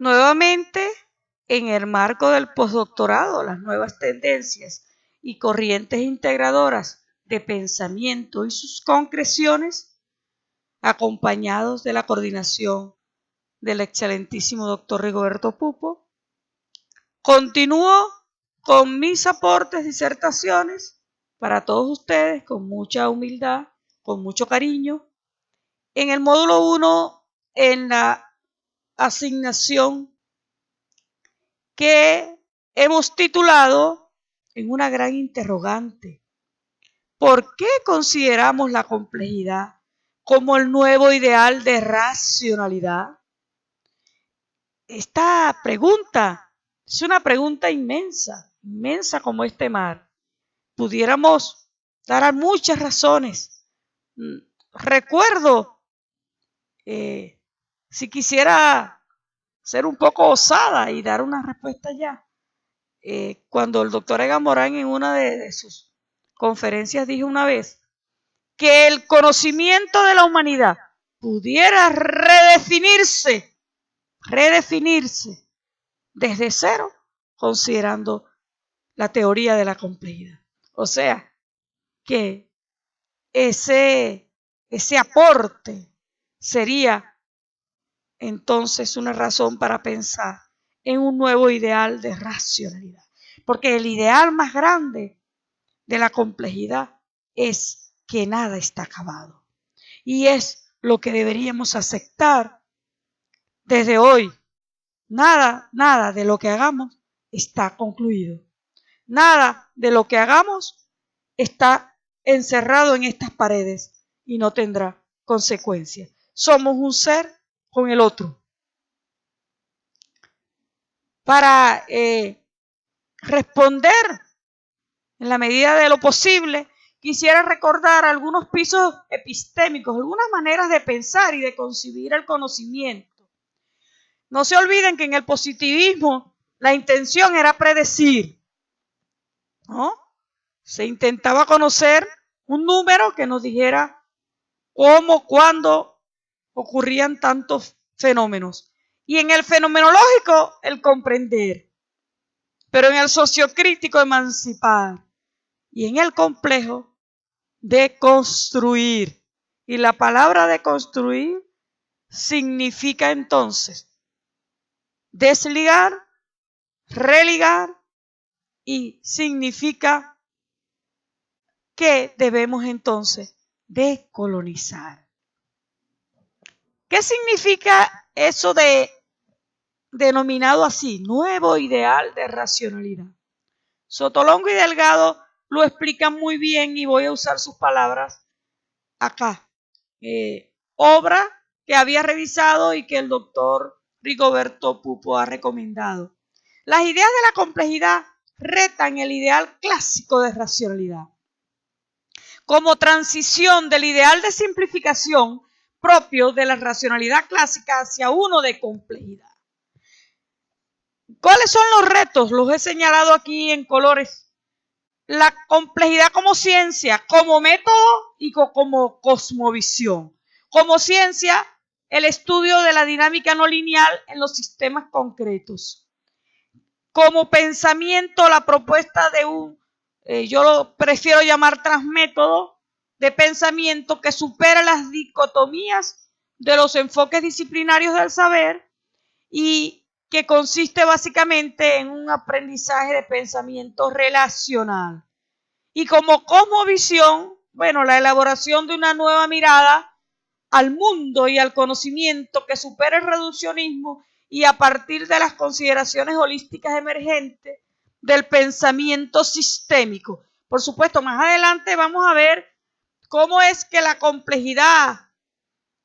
Nuevamente, en el marco del postdoctorado, las nuevas tendencias y corrientes integradoras de pensamiento y sus concreciones, acompañados de la coordinación del excelentísimo doctor Rigoberto Pupo, continúo con mis aportes, disertaciones para todos ustedes, con mucha humildad, con mucho cariño. En el módulo 1, en la asignación que hemos titulado en una gran interrogante: ¿por qué consideramos la complejidad como el nuevo ideal de racionalidad? Esta pregunta es una pregunta inmensa, inmensa como este mar. Pudiéramos dar muchas razones. Recuerdo, si quisiera ser un poco osada y dar una respuesta ya, cuando el doctor Egan Morán en una de sus conferencias dijo una vez que el conocimiento de la humanidad pudiera redefinirse desde cero, considerando la teoría de la complejidad. O sea, que ese aporte sería entonces una razón para pensar en un nuevo ideal de racionalidad. Porque el ideal más grande de la complejidad es que nada está acabado. Y es lo que deberíamos aceptar desde hoy. Nada de lo que hagamos está concluido. Nada de lo que hagamos está encerrado en estas paredes y no tendrá consecuencias. Somos un ser con el otro. Para responder en la medida de lo posible, quisiera recordar algunos pisos epistémicos, algunas maneras de pensar y de concebir el conocimiento. No se olviden que en el positivismo la intención era predecir, ¿no? Se intentaba conocer un número que nos dijera cómo, cuándo ocurrían tantos fenómenos. Y en el fenomenológico, el comprender. Pero en el sociocrítico, emancipar. Y en el complejo, de construir. Y la palabra de construir significa entonces desligar, religar, y significa que debemos entonces decolonizar. ¿Qué significa eso de denominado así, nuevo ideal de racionalidad? Sotolongo y Delgado lo explican muy bien y voy a usar sus palabras acá. Obra que había revisado y que el doctor Rigoberto Pupo ha recomendado. Las ideas de la complejidad retan el ideal clásico de racionalidad como transición del ideal de simplificación propio de la racionalidad clásica hacia uno de complejidad. ¿Cuáles son los retos? Los he señalado aquí en colores. La complejidad como ciencia, como método y como cosmovisión. Como ciencia, el estudio de la dinámica no lineal en los sistemas concretos. Como pensamiento, la propuesta de yo lo prefiero llamar transmétodo de pensamiento que supera las dicotomías de los enfoques disciplinarios del saber y que consiste básicamente en un aprendizaje de pensamiento relacional. Y como cosmovisión, la elaboración de una nueva mirada al mundo y al conocimiento que supere el reduccionismo y a partir de las consideraciones holísticas emergentes del pensamiento sistémico. Por supuesto, más adelante vamos a ver cómo es que la complejidad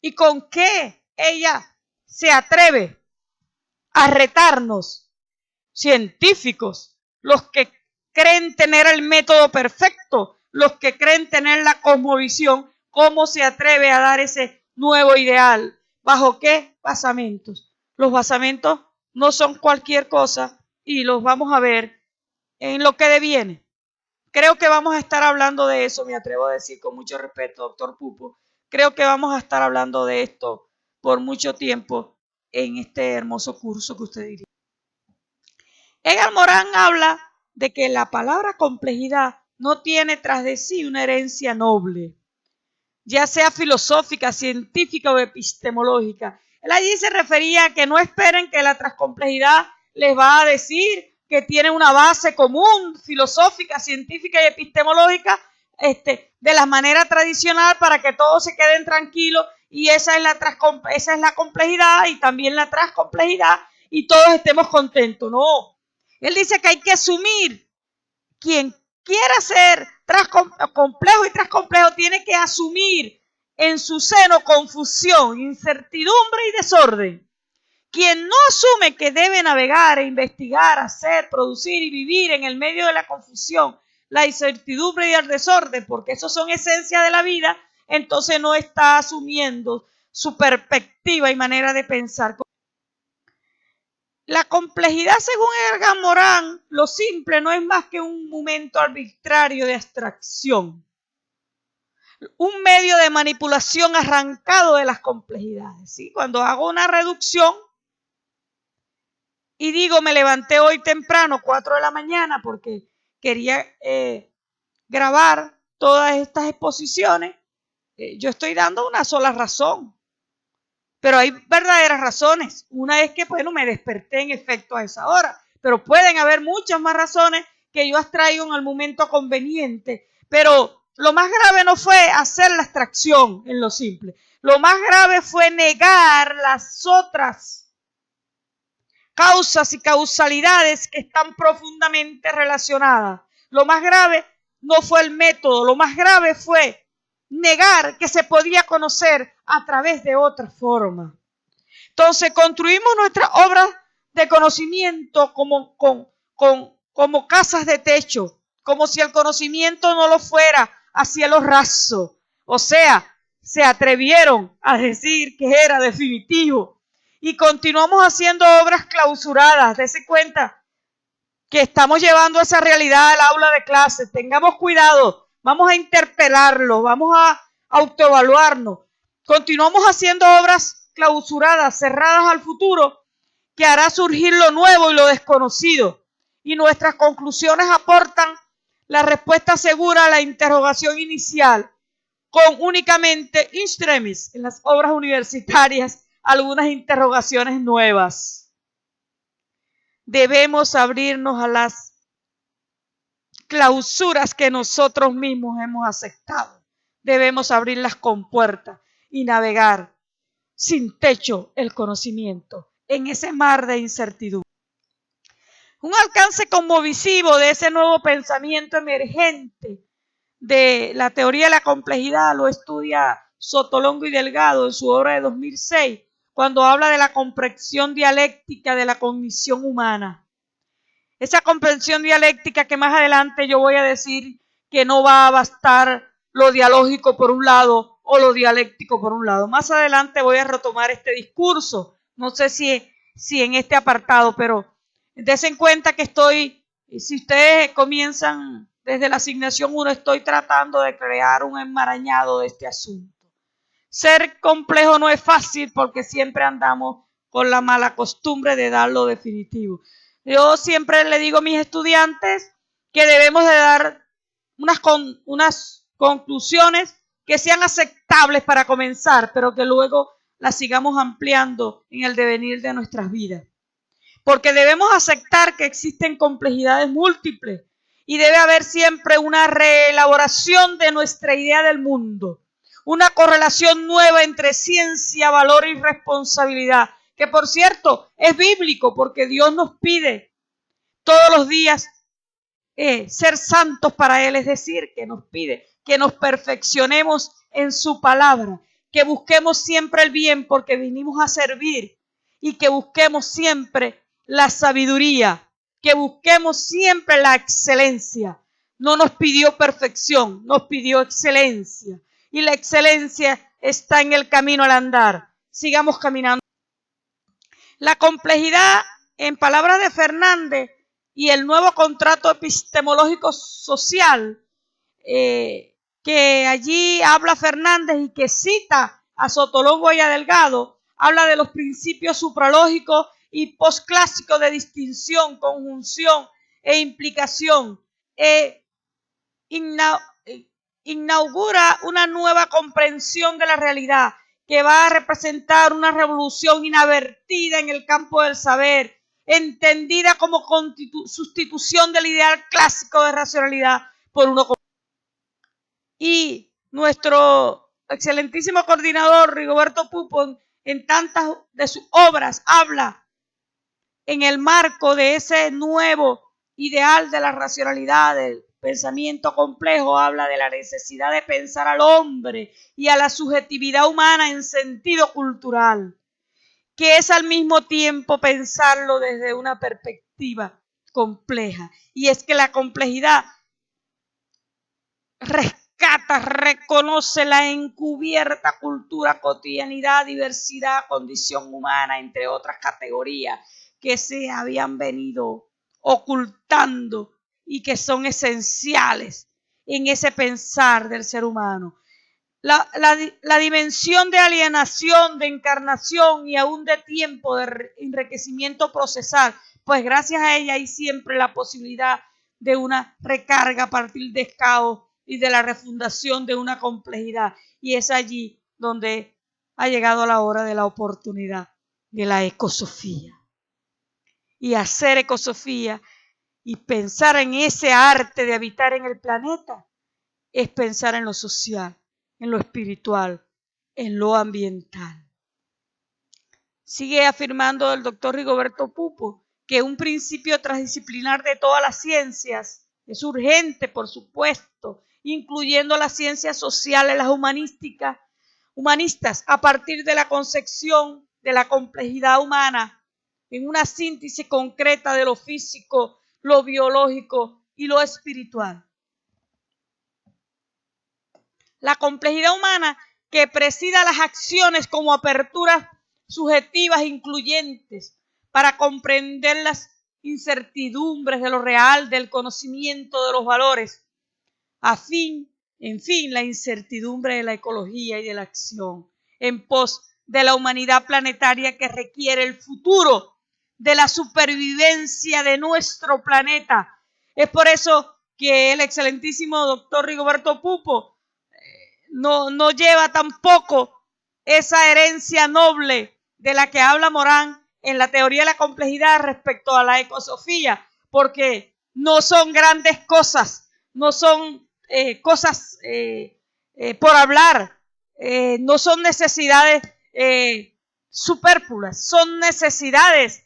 y con qué ella se atreve a retarnos, científicos, los que creen tener el método perfecto, los que creen tener la cosmovisión, cómo se atreve a dar ese nuevo ideal. ¿Bajo qué basamentos? Los basamentos no son cualquier cosa y los vamos a ver en lo que deviene. Creo que vamos a estar hablando de eso, me atrevo a decir con mucho respeto, doctor Pupo. Creo que vamos a estar hablando de esto por mucho tiempo en este hermoso curso que usted dirige. Edgar Morin habla de que la palabra complejidad no tiene tras de sí una herencia noble, ya sea filosófica, científica o epistemológica. Él allí se refería a que no esperen que la transcomplejidad les va a decir que tiene una base común, filosófica, científica y epistemológica, de la manera tradicional para que todos se queden tranquilos y esa es la complejidad y también la transcomplejidad y todos estemos contentos. No, él dice que hay que asumir, quien quiera ser complejo y transcomplejo tiene que asumir en su seno confusión, incertidumbre y desorden. Quien no asume que debe navegar, investigar, hacer, producir y vivir en el medio de la confusión, la incertidumbre y el desorden, porque esos son esencias de la vida, entonces no está asumiendo su perspectiva y manera de pensar. La complejidad, según Edgar Morin, lo simple no es más que un momento arbitrario de abstracción, un medio de manipulación arrancado de las complejidades. ¿Sí? Cuando hago una reducción y digo, me levanté hoy temprano, 4 de la mañana, porque quería grabar todas estas exposiciones, yo estoy dando una sola razón. Pero hay verdaderas razones. Una es que, bueno, me desperté en efecto a esa hora. Pero pueden haber muchas más razones que yo abstraigo en el momento conveniente. Pero lo más grave no fue hacer la abstracción en lo simple. Lo más grave fue negar las otras causas y causalidades que están profundamente relacionadas. Lo más grave no fue el método. Lo más grave fue negar que se podía conocer a través de otra forma. Entonces construimos nuestras obras de conocimiento como casas de techo, como si el conocimiento no lo fuera a cielo raso. O sea, se atrevieron a decir que era definitivo. Y continuamos haciendo obras clausuradas. Dese cuenta que estamos llevando esa realidad al aula de clase. Tengamos cuidado. Vamos a interpelarlo, vamos a autoevaluarnos. Continuamos haciendo obras clausuradas, cerradas al futuro, que hará surgir lo nuevo y lo desconocido. Y nuestras conclusiones aportan la respuesta segura a la interrogación inicial, con únicamente in extremis, en las obras universitarias, algunas interrogaciones nuevas. Debemos abrirnos a las clausuras que nosotros mismos hemos aceptado. Debemos abrir las compuertas y navegar sin techo el conocimiento en ese mar de incertidumbre. Un alcance conmovisivo de ese nuevo pensamiento emergente de la teoría de la complejidad lo estudia Sotolongo y Delgado en su obra de 2006, cuando habla de la comprensión dialéctica de la cognición humana. Esa comprensión dialéctica que más adelante yo voy a decir que no va a bastar lo dialógico por un lado o lo dialéctico por un lado. Más adelante voy a retomar este discurso, no sé si en este apartado, pero dense en cuenta que si ustedes comienzan desde la asignación 1, estoy tratando de crear un enmarañado de este asunto. Ser complejo no es fácil porque siempre andamos con la mala costumbre de dar lo definitivo. Yo siempre le digo a mis estudiantes que debemos de dar unas conclusiones que sean aceptables para comenzar, pero que luego las sigamos ampliando en el devenir de nuestras vidas. Porque debemos aceptar que existen complejidades múltiples y debe haber siempre una reelaboración de nuestra idea del mundo, una correlación nueva entre ciencia, valor y responsabilidad. Que por cierto es bíblico porque Dios nos pide todos los días ser santos para Él, es decir, que nos pide que nos perfeccionemos en su palabra, que busquemos siempre el bien porque vinimos a servir y que busquemos siempre la sabiduría, que busquemos siempre la excelencia. No nos pidió perfección, nos pidió excelencia y la excelencia está en el camino al andar. Sigamos caminando. La complejidad, en palabras de Fernández, y el nuevo contrato epistemológico social, que allí habla Fernández y que cita a Sotolongo y a Delgado, habla de los principios supralógicos y posclásicos de distinción, conjunción e implicación. Inaugura una nueva comprensión de la realidad que va a representar una revolución inadvertida en el campo del saber, entendida como sustitución del ideal clásico de racionalidad por uno. Y nuestro excelentísimo coordinador Rigoberto Pupo, en tantas de sus obras, habla en el marco de ese nuevo ideal de la racionalidad, del pensamiento complejo, habla de la necesidad de pensar al hombre y a la subjetividad humana en sentido cultural, que es al mismo tiempo pensarlo desde una perspectiva compleja. Y es que la complejidad rescata, reconoce la encubierta cultura, cotidianidad, diversidad, condición humana, entre otras categorías que se habían venido ocultando y que son esenciales en ese pensar del ser humano. La dimensión de alienación, de encarnación y aún de tiempo, de enriquecimiento procesal, pues gracias a ella hay siempre la posibilidad de una recarga a partir de caos y de la refundación de una complejidad. Y es allí donde ha llegado la hora de la oportunidad de la ecosofía. Y hacer ecosofía y pensar en ese arte de habitar en el planeta es pensar en lo social, en lo espiritual, en lo ambiental. Sigue afirmando el doctor Rigoberto Pupo que un principio transdisciplinar de todas las ciencias es urgente, por supuesto, incluyendo las ciencias sociales, las humanistas, a partir de la concepción de la complejidad humana en una síntesis concreta de lo físico, lo biológico y lo espiritual. La complejidad humana que presida las acciones como aperturas subjetivas incluyentes para comprender las incertidumbres de lo real, del conocimiento de los valores, en fin, la incertidumbre de la ecología y de la acción en pos de la humanidad planetaria que requiere el futuro de la supervivencia de nuestro planeta. Es por eso que el excelentísimo doctor Rigoberto Pupo no lleva tampoco esa herencia noble de la que habla Morán en la teoría de la complejidad respecto a la ecosofía, porque no son grandes cosas, no son cosas por hablar, no son necesidades superfluas, son necesidades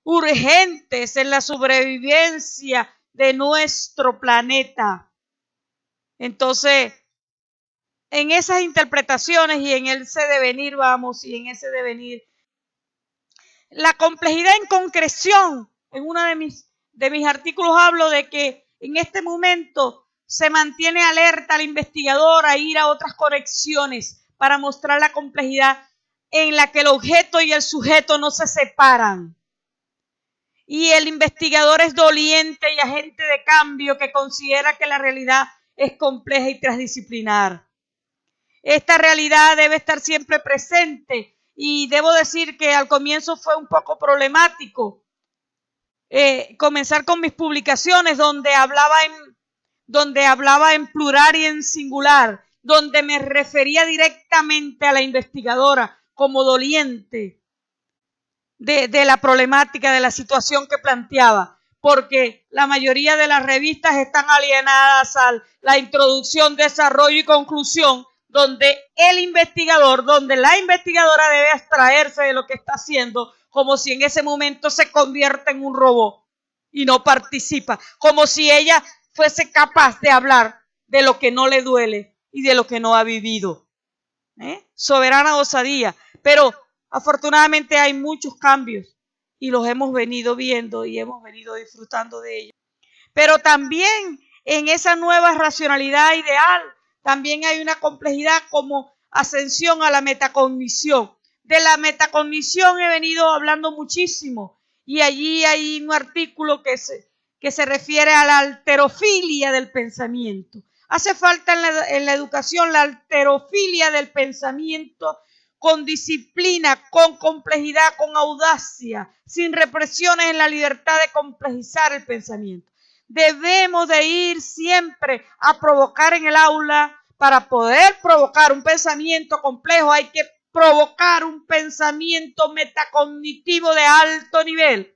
urgentes en la sobrevivencia de nuestro planeta. Entonces, en esas interpretaciones y en ese devenir la complejidad en concreción, en uno de mis artículos hablo de que en este momento se mantiene alerta al investigador a ir a otras conexiones para mostrar la complejidad en la que el objeto y el sujeto no se separan. Y el investigador es doliente y agente de cambio que considera que la realidad es compleja y transdisciplinar. Esta realidad debe estar siempre presente y debo decir que al comienzo fue un poco problemático comenzar con mis publicaciones donde hablaba en plural y en singular, donde me refería directamente a la investigadora como doliente de la problemática, de la situación que planteaba, porque la mayoría de las revistas están alienadas a la introducción, desarrollo y conclusión, donde la investigadora debe abstraerse de lo que está haciendo, como si en ese momento se convierte en un robot y no participa, como si ella fuese capaz de hablar de lo que no le duele y de lo que no ha vivido. Soberana osadía, pero afortunadamente hay muchos cambios y los hemos venido viendo y hemos venido disfrutando de ellos. Pero también en esa nueva racionalidad ideal, también hay una complejidad como ascensión a la metacognición. De la metacognición he venido hablando muchísimo y allí hay un artículo que se refiere a la alterofilia del pensamiento. Hace falta en la educación la alterofilia del pensamiento con disciplina, con complejidad, con audacia, sin represiones, en la libertad de complejizar el pensamiento. Debemos de ir siempre a provocar en el aula. Para poder provocar un pensamiento complejo hay que provocar un pensamiento metacognitivo de alto nivel.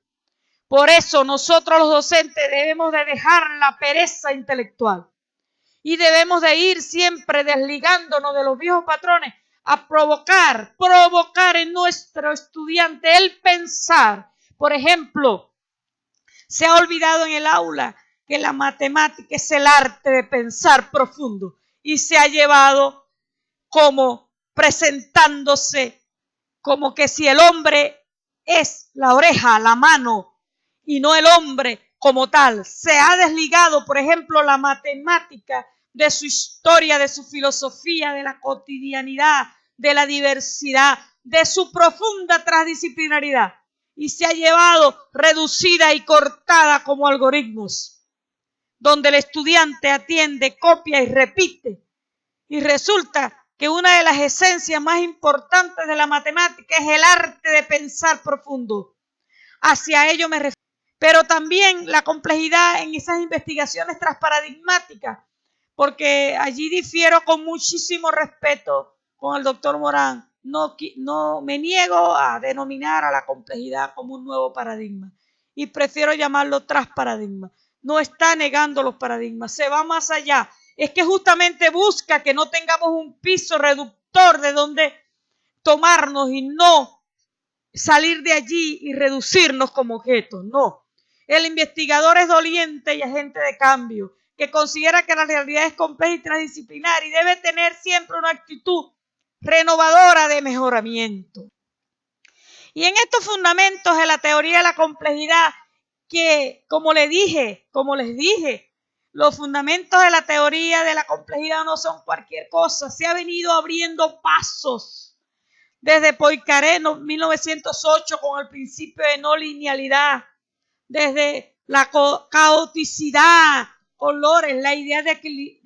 Por eso nosotros los docentes debemos de dejar la pereza intelectual y debemos de ir siempre desligándonos de los viejos patrones a provocar en nuestro estudiante el pensar. Por ejemplo, se ha olvidado en el aula que la matemática es el arte de pensar profundo y se ha llevado como presentándose como que si el hombre es la oreja, la mano y no el hombre como tal. Se ha desligado, por ejemplo, la matemática de su historia, de su filosofía, de la cotidianidad, de la diversidad, de su profunda transdisciplinaridad y se ha llevado reducida y cortada como algoritmos, donde el estudiante atiende, copia y repite. Y resulta que una de las esencias más importantes de la matemática es el arte de pensar profundo. Hacia ello me refiero. Pero también la complejidad en esas investigaciones transparadigmáticas, porque allí difiero con muchísimo respeto con el doctor Morán. No me niego a denominar a la complejidad como un nuevo paradigma y prefiero llamarlo transparadigma. No está negando los paradigmas, se va más allá. Es que justamente busca que no tengamos un piso reductor de donde tomarnos y no salir de allí y reducirnos como objetos. No. El investigador es doliente y agente de cambio, que considera que la realidad es compleja y transdisciplinar y debe tener siempre una actitud renovadora de mejoramiento. Y en estos fundamentos de la teoría de la complejidad, que como les dije, los fundamentos de la teoría de la complejidad no son cualquier cosa. Se ha venido abriendo pasos desde Poincaré en 1908 con el principio de no linealidad, desde la caoticidad, colores, la idea de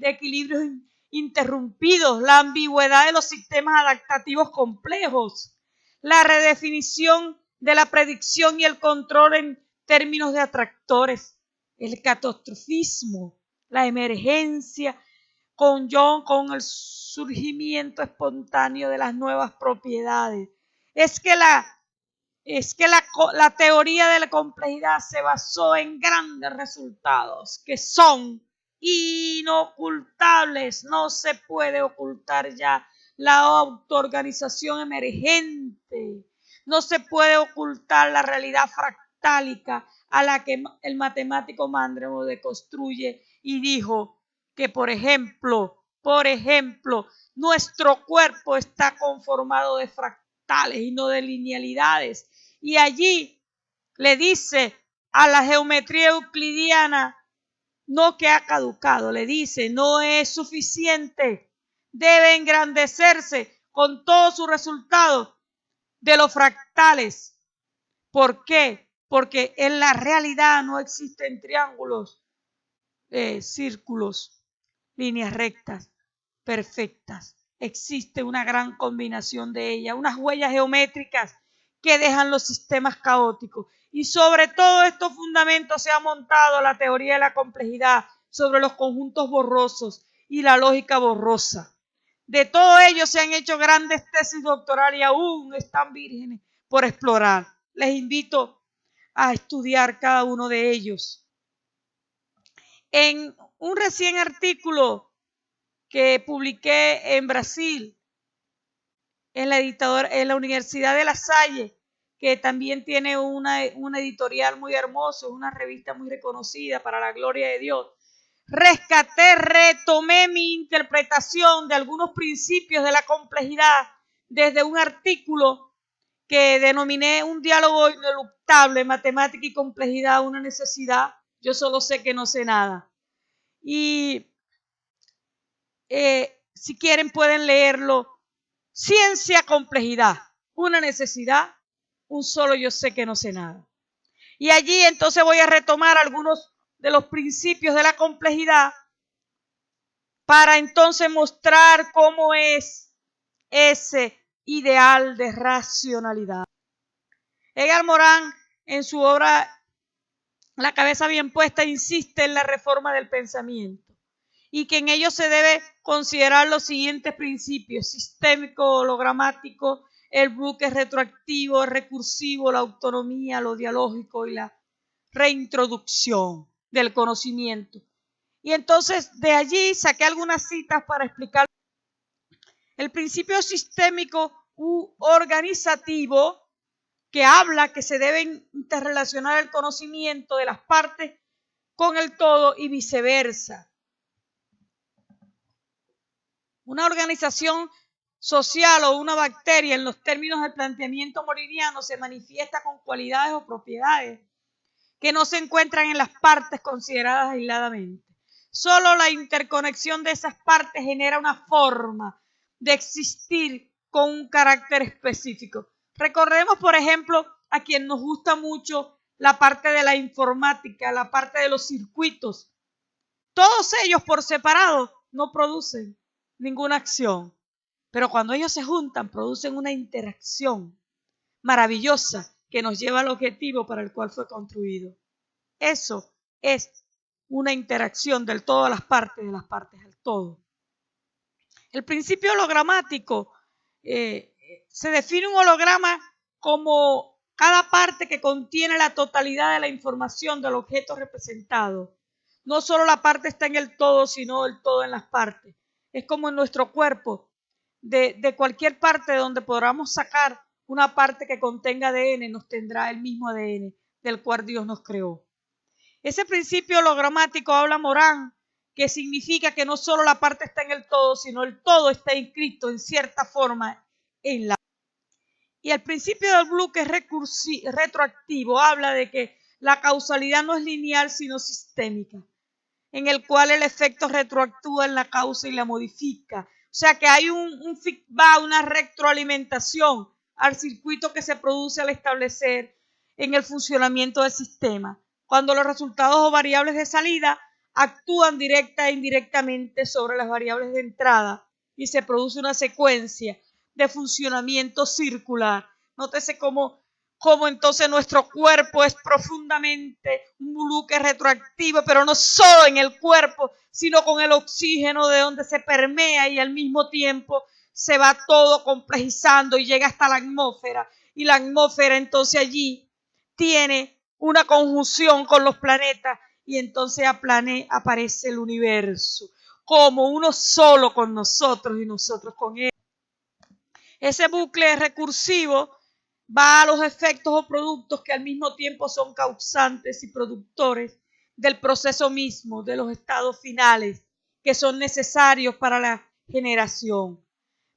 equilibrios interrumpidos, la ambigüedad de los sistemas adaptativos complejos, la redefinición de la predicción y el control en términos de atractores, el catastrofismo, la emergencia, con el surgimiento espontáneo de las nuevas propiedades. Es que la teoría de la complejidad se basó en grandes resultados que son inocultables. No se puede ocultar ya la autoorganización emergente. No se puede ocultar la realidad fractálica a la que el matemático Mandremo deconstruye y dijo que, por ejemplo, nuestro cuerpo está conformado de fractales y no de linealidades. Y allí le dice a la geometría euclidiana, no que ha caducado, le dice, no es suficiente, debe engrandecerse con todos sus resultados de los fractales. ¿Por qué? Porque en la realidad no existen triángulos, círculos, líneas rectas, perfectas. Existe una gran combinación de ellas, unas huellas geométricas que dejan los sistemas caóticos. Y sobre todo estos fundamentos se ha montado la teoría de la complejidad sobre los conjuntos borrosos y la lógica borrosa. De todo ello se han hecho grandes tesis doctorales y aún están vírgenes por explorar. Les invito a estudiar cada uno de ellos. En un recién artículo que publiqué en Brasil, en la Universidad de La Salle, que también tiene una editorial muy hermosa, una revista muy reconocida para la gloria de Dios, retomé mi interpretación de algunos principios de la complejidad desde un artículo que denominé un diálogo ineluctable, matemática y complejidad, una necesidad. Yo solo sé que no sé nada. Y si quieren pueden leerlo. Ciencia, complejidad, una necesidad, un solo yo sé que no sé nada. Y allí entonces voy a retomar algunos de los principios de la complejidad para entonces mostrar cómo es ese ideal de racionalidad. Edgar Morin, en su obra La cabeza bien puesta, insiste en la reforma del pensamiento y que en ello se debe considerar los siguientes principios: sistémico, hologramático, el bloque retroactivo, el recursivo, la autonomía, lo dialógico y la reintroducción del conocimiento. Y entonces de allí saqué algunas citas para explicar el principio sistémico u organizativo, que habla que se deben interrelacionar el conocimiento de las partes con el todo y viceversa. Una organización social o una bacteria, en los términos del planteamiento moriniano, se manifiesta con cualidades o propiedades que no se encuentran en las partes consideradas aisladamente. Solo la interconexión de esas partes genera una forma de existir con un carácter específico. Recordemos, por ejemplo, a quien nos gusta mucho la parte de la informática, la parte de los circuitos. Todos ellos por separado no producen ninguna acción, pero cuando ellos se juntan producen una interacción maravillosa que nos lleva al objetivo para el cual fue construido. Eso es una interacción del todo a las partes, de las partes al todo. El principio hologramático, se define un holograma como cada parte que contiene la totalidad de la información del objeto representado. No solo la parte está en el todo, sino el todo en las partes. Es como en nuestro cuerpo, de cualquier parte donde podamos sacar una parte que contenga ADN, nos tendrá el mismo ADN del cual Dios nos creó. Ese principio hologramático habla Morin, que significa que no solo la parte está en el todo, sino el todo está inscrito en cierta forma en la. Y el principio del bloque retroactivo habla de que la causalidad no es lineal, sino sistémica, en el cual el efecto retroactúa en la causa y la modifica. O sea que hay un feedback, una retroalimentación al circuito que se produce al establecer en el funcionamiento del sistema, cuando los resultados o variables de salida actúan directa e indirectamente sobre las variables de entrada y se produce una secuencia de funcionamiento circular. Nótese cómo entonces nuestro cuerpo es profundamente un bloque retroactivo, pero no solo en el cuerpo, sino con el oxígeno de donde se permea y al mismo tiempo se va todo complejizando y llega hasta la atmósfera. Y la atmósfera entonces allí tiene una conjunción con los planetas y entonces aparece el universo como uno solo con nosotros y nosotros con él. Ese bucle recursivo va a los efectos o productos que al mismo tiempo son causantes y productores del proceso mismo, de los estados finales que son necesarios para la generación.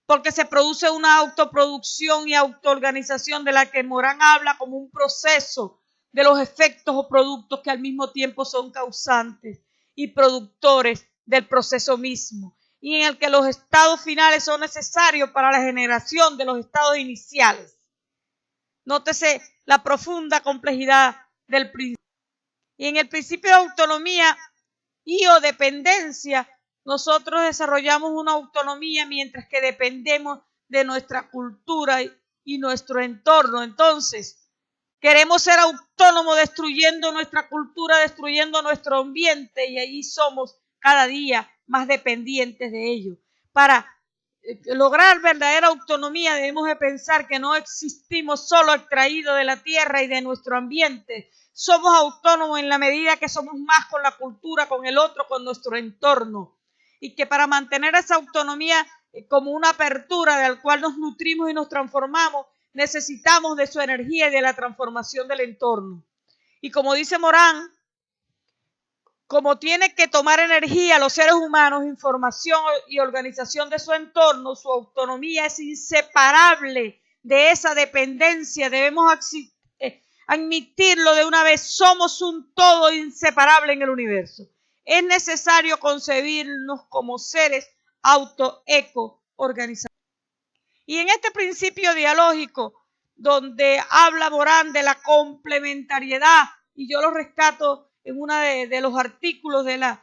Porque se produce una autoproducción y autoorganización de la que Morin habla como un proceso de los efectos o productos que al mismo tiempo son causantes y productores del proceso mismo, y en el que los estados finales son necesarios para la generación de los estados iniciales. Nótese la profunda complejidad del principio. Y en el principio de autonomía y o dependencia, nosotros desarrollamos una autonomía mientras que dependemos de nuestra cultura y nuestro entorno. Entonces, queremos ser autónomos destruyendo nuestra cultura, destruyendo nuestro ambiente, y allí somos cada día más dependientes de ello. Para lograr verdadera autonomía debemos de pensar que no existimos solo extraídos de la tierra y de nuestro ambiente. Somos autónomos en la medida que somos más con la cultura, con el otro, con nuestro entorno. Y que para mantener esa autonomía como una apertura del cual nos nutrimos y nos transformamos, necesitamos de su energía y de la transformación del entorno. Y como dice Morin, como tiene que tomar energía los seres humanos, información y organización de su entorno, su autonomía es inseparable de esa dependencia. Debemos admitirlo de una vez, somos un todo inseparable en el universo. Es necesario concebirnos como seres auto-eco-organizados. Y en este principio dialógico, donde habla Morin de la complementariedad, y yo lo rescato en uno de los artículos de la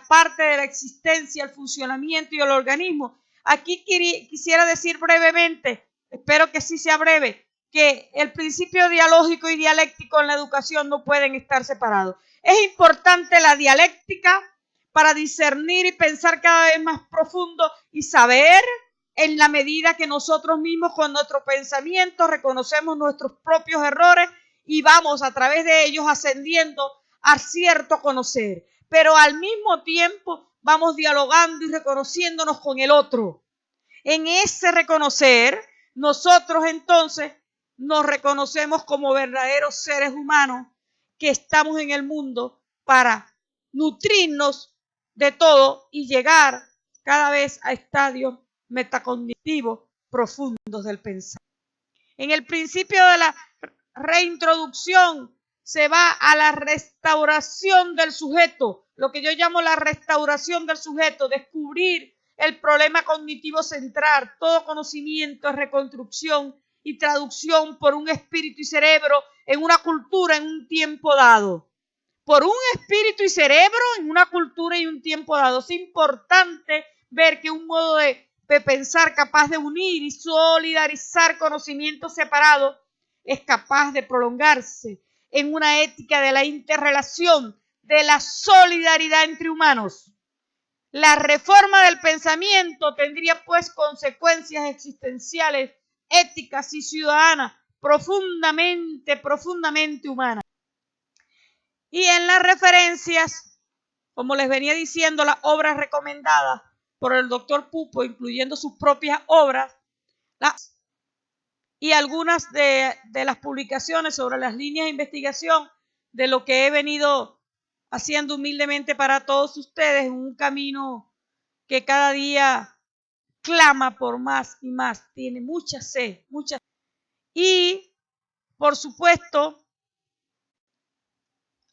parte de la existencia, el funcionamiento y el organismo. Aquí quisiera decir brevemente espero que sí sea breve, que el principio dialógico y dialéctico en la educación no pueden estar separados. Es importante la dialéctica para discernir y pensar cada vez más profundo y saber en la medida que nosotros mismos con nuestro pensamiento reconocemos nuestros propios errores y vamos a través de ellos ascendiendo a cierto conocer. Pero al mismo tiempo vamos dialogando y reconociéndonos con el otro. En ese reconocer, nosotros entonces nos reconocemos como verdaderos seres humanos que estamos en el mundo para nutrirnos de todo y llegar cada vez a estadios metacognitivos profundos del pensamiento. En el principio de la reintroducción se va a la restauración del sujeto, lo que yo llamo la restauración del sujeto, descubrir el problema cognitivo central. Todo conocimiento es reconstrucción y traducción por un espíritu y cerebro en una cultura en un tiempo dado. Por un espíritu y cerebro en una cultura y un tiempo dado. Es importante ver que un modo de pensar capaz de unir y solidarizar conocimientos separados es capaz de prolongarse en una ética de la interrelación, de la solidaridad entre humanos. La reforma del pensamiento tendría pues consecuencias existenciales, éticas y ciudadanas profundamente humanas. Y en las referencias, como les venía diciendo, las obras recomendadas por el doctor Pupo, incluyendo sus propias obras, y algunas de las publicaciones sobre las líneas de investigación de lo que he venido haciendo humildemente para todos ustedes, un camino que cada día clama por más y más, tiene mucha sed, mucha. Y, por supuesto,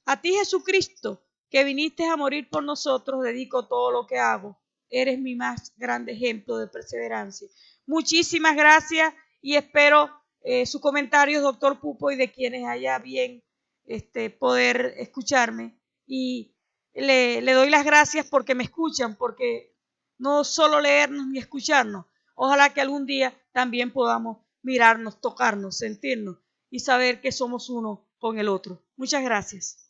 a ti, Jesucristo, que viniste a morir por nosotros, dedico todo lo que hago. Eres mi más grande ejemplo de perseverancia. Muchísimas gracias y espero sus comentarios, doctor Pupo, y de quienes haya bien poder escucharme. Y le doy las gracias porque me escuchan, porque no solo leernos ni escucharnos. Ojalá que algún día también podamos mirarnos, tocarnos, sentirnos y saber que somos uno con el otro. Muchas gracias.